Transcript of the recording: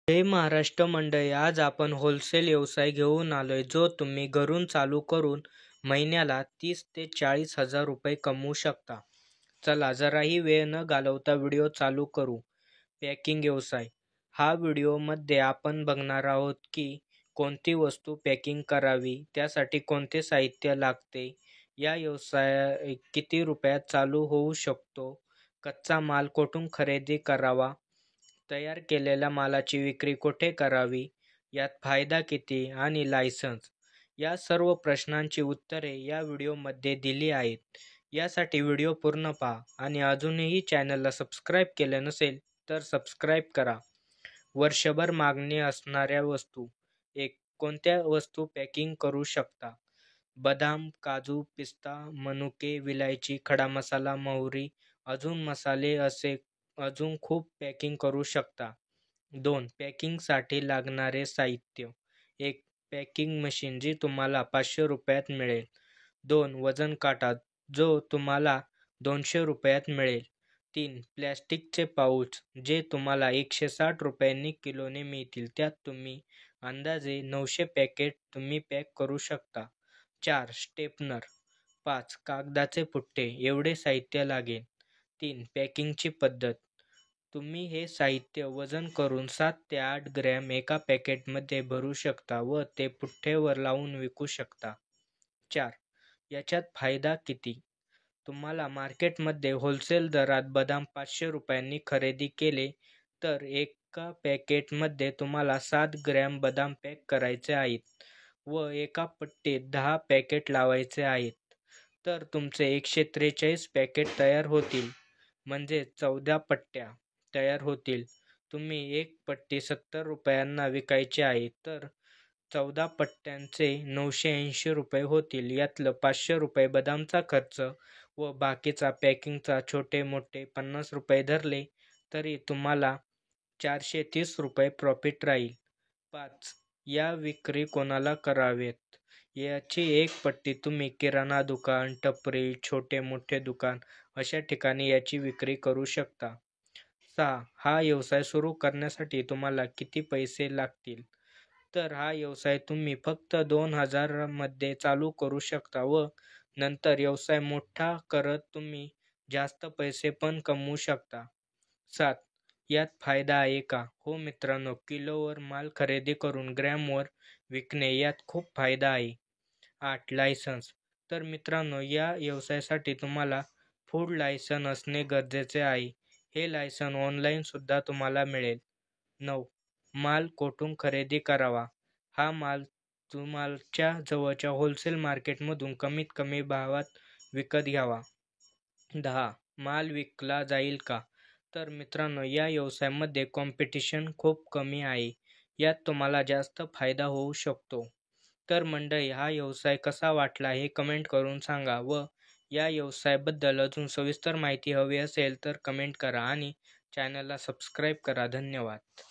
जय महाराष्ट्र मंडळी, आज आपण होलसेल व्यवसाय घेऊन आलोय जो तुम्ही घरून चालू करून महिन्याला 30 ते 40 हजार रुपये कमवू शकता. चला जराही वेळ न घालवता व्हिडिओ चालू करू. पॅकिंग व्यवसाय. हा व्हिडिओमध्ये आपण बघणार आहोत की कोणती वस्तू पॅकिंग करावी, त्यासाठी कोणते साहित्य लागते, या व्यवसाय किती रुपयात चालू होऊ शकतो, कच्चा माल कुठून खरेदी करावा, तयार केलेल्या मालाची विक्री कुठे करावी, यात फायदा किती आणि लायसन्स, या सर्व प्रश्नांची उत्तरे या व्हिडिओमध्ये दिली आहेत. यासाठी व्हिडिओ पूर्ण पहा आणि अजूनही चॅनलला सबस्क्राईब केले नसेल तर सबस्क्राईब करा. वर्षभर मागणी असणाऱ्या वस्तू. 1. कोणत्या वस्तू पॅकिंग करू शकता? बदाम, काजू, पिस्ता, मनुके, विलायची, खडा मसाला, मोहरी, अजून मसाले असे अजून खूप पॅकिंग करू शकता. 2. पॅकिंगसाठी लागणारे साहित्य. 1. पॅकिंग मशीन जी तुम्हाला 500 रुपयात मिळेल. 2. वजन काटा जो तुम्हाला 200 रुपयात मिळेल. 3. प्लॅस्टिकचे पाऊच जे तुम्हाला 160 रुपयांनी किलोने मिळतील. त्यात तुम्ही अंदाजे 900 पॅकेट तुम्ही पॅक करू शकता. 4. स्टेपनर. 5. कागदाचे पुट्टे. एवढे साहित्य लागेल. 3. पॅकिंगची पद्धत. तुम्ही हे साहित्य वजन करून 7 ते 8 ग्रॅम एका पॅकेटमध्ये भरू शकता व ते पुठ्ठ्यावर लावून विकू शकता. 4. याच्यात फायदा किती? तुम्हाला मार्केटमध्ये होलसेल दरात बदाम 500 रुपयांनी खरेदी केले तर एका पॅकेटमध्ये तुम्हाला 7 ग्रॅम बदाम पॅक करायचे आहेत व एका पट्टीत 10 पॅकेट लावायचे आहेत, तर तुमचे 143 पॅकेट तयार होतील, म्हणजे 14 पट्ट्या तयार होतील. तुम्ही एक पट्टी 70 रुपयांना विकायची आहे तर 14 पट्ट्यांचे 980 रुपये होतील. यातलं 500 रुपये बदामचा खर्च व बाकीचा पॅकिंगचा छोटे मोठे 50 रुपये धरले तरी तुम्हाला 430 रुपये प्रॉफिट राहील. 5. या विक्री कोणाला करावेत? याची एक पट्टी तुम्ही किराणा दुकान, टपरी, छोटे मोठे दुकान अशा ठिकाणी याची विक्री करू शकता. 6. हा व्यवसाय सुरू करण्यासाठी तुम्हाला किती पैसे लागतील? तर हा व्यवसाय तुम्ही फक्त 2000 मध्ये चालू करू शकता व नंतर व्यवसाय मोठा करत तुम्ही जास्त पैसे पण कमवू शकता. 7. यात फायदा आहे का? हो मित्रांनो, किलोवर माल खरेदी करून ग्रॅमवर विकणे यात खूप फायदा आहे. 8. लायसन्स. तर मित्रांनो, या व्यवसायासाठी तुम्हाला फूड लायसन असणे गरजेचे आहे. हे लायसन ऑनलाईन सुद्धा तुम्हाला मिळेल. 9. माल कुठून खरेदी करावा? हा माल तुमच्या जवळच्या होलसेल मार्केटमधून कमीत कमी भावात विकत घ्यावा. 10. माल विकला जाईल का? तर मित्रांनो, या व्यवसायामध्ये कॉम्पिटिशन खूप कमी आहे. यात तुम्हाला जास्त फायदा होऊ शकतो. तर मंडळी, हा व्यवसाय कसा वाटला हे कमेंट करून सांगा व या व्यवसायाबद्दल अजून सविस्तर माहिती हवी असेल तर कमेंट करा आणि चॅनलला सबस्क्राईब करा. धन्यवाद.